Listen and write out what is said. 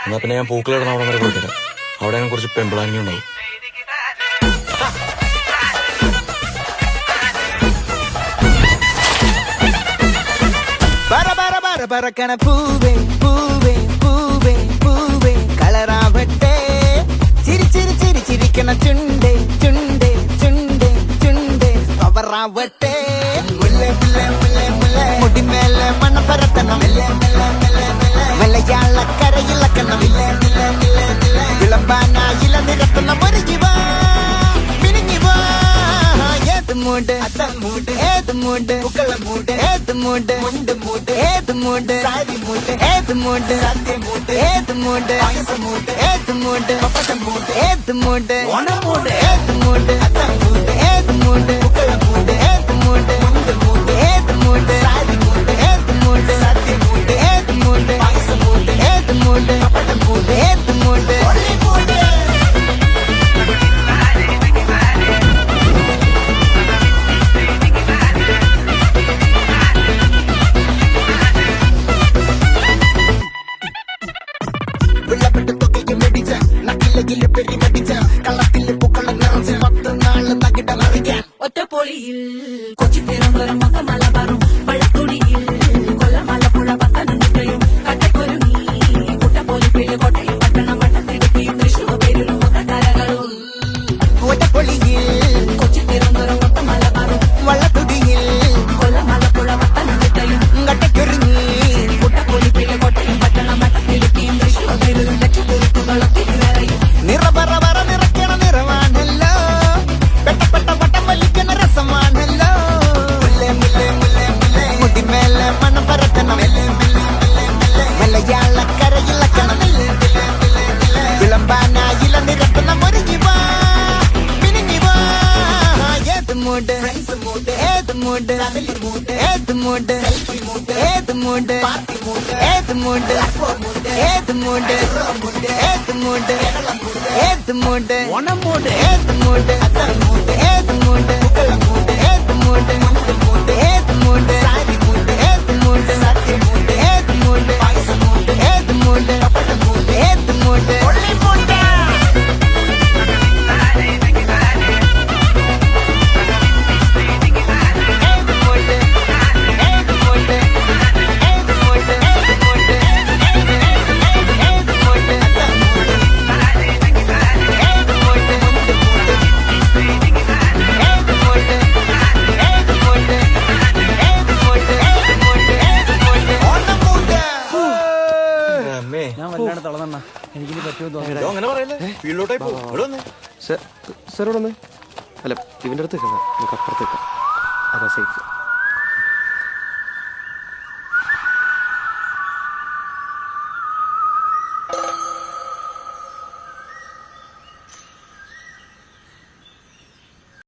എന്നാ പിന്നെ ഞാൻ പൂക്കളിടുന്ന അവിടെ വരെ പോയിട്ടില്ല. അവിടെ ഞാൻ കുറച്ച് പെമ്പിളാങ്ങി ഉണ്ടാവും. പറക്കണ പൂവേ പൂവേ പൂവേ പൂവേ കളറാവട്ടെ ചിരി ചിരി ചിരി ചിരിക്കണ ചുണ്ടേ ചുണ്ടേ ചുണ്ടേ ചുണ്ടേ പവറാവട്ടെ മുടിമേലെ മണ്ണ പരത്തണം മലയാളക്കരയിളക്കണം വിളമ്പാനായില നിരത്തണം ഒരുങ്ങിവാ മിനിങ്ങിവാ ഏത് മൂട് ഏത് മൂട് മൂട് ഏത് മൂട് മൂട് ഏത് മൂട് മൂട് ഏത് മൂട് മൂട് ഏത് മൂട് മൂട് ഏത് മൂട് മൂട് ഏത് മൂട് മൂട് ഏത് മൂട് ഏത് മൂട് മൂട് ഏത് മൂട് മൂട് ഏത് മൂട് മൂട് ഏത് മൂട് മൂട് ഏത് മൂട് മൂട് ഏത് മൂട് മൂട് ഏത് മൂട് ഒറ്റപ്പൊളിയിൽ കൊച്ചി തിരുവനന്തപുരം മലബാറും വള്ളത്തൊടിയിൽ കൊല്ലമലപ്പുഴ പത്തനംതിട്ടയും കട്ടക്കൊരുങ്ങി കുട്ടപ്പൊലിപ്പിൽ കോട്ടയും പട്ടണം വട്ടത്തിടുക്കിയും തൃശ്ശൂർ പേരിലും കരകളും ഒറ്റപ്പൊളിയിൽ കൊച്ചി തിരുവനന്തപുരം മലബാറും വള്ളത്തൊടിയിൽ കൊല്ലമലപ്പുഴ പത്തനംതിട്ടയും കട്ടക്കൊരുങ്ങി കുട്ടപ്പൊലിപ്പിൽ കോട്ടയും പട്ടണം വട്ടത്തിടുക്കിയും തൃശ്ശൂർ പേരിലും ലക്ഷത്തിരുക്കുകളൊക്കെ വേറെയും നിറപറ നിറയ്ക്കണ നിറവാണല്ലോ പെട്ടപ്പെട്ട വട്ടം വലിക്കണ രസമാണല്ലോ മുടിമേലെ മണം പരത്തണം മലയാളക്കരയിളക്കണം വിളമ്പാനായില നിരത്തണം ഒരുങ്ങിവാ മിനിങ്ങിവാ ഏത് മൂട് ഏത് മൂട് ഏത് മൂട് ഏത് മൂട് ഏത് മൂട് ഏത് മൂട് ഏത് മൂട് ഏത് മൂട് ഓണമൂട് ഏത് മൂട് ഏത് മൂട് ഏത് മൂട് ഏത് മൂട് ഏത് മൂട് ഏത് മൂട് ഏത് മൂട് ഏത് മൂട് ഞാൻ വല്ലാണ്ട് തളർന്ന എനിക്കിനി പറ്റുമെന്ന് തോന്നുന്നു. അങ്ങനെ പറയല്ലേ, ഫീൽഡിലോട്ടായി പോകും. സാർ ഇവിടെ ഒന്ന് അല്ല ഇവന്റെ അടുത്ത് നമുക്ക് അപ്പുറത്തേക്ക് അതാ സേഫ്.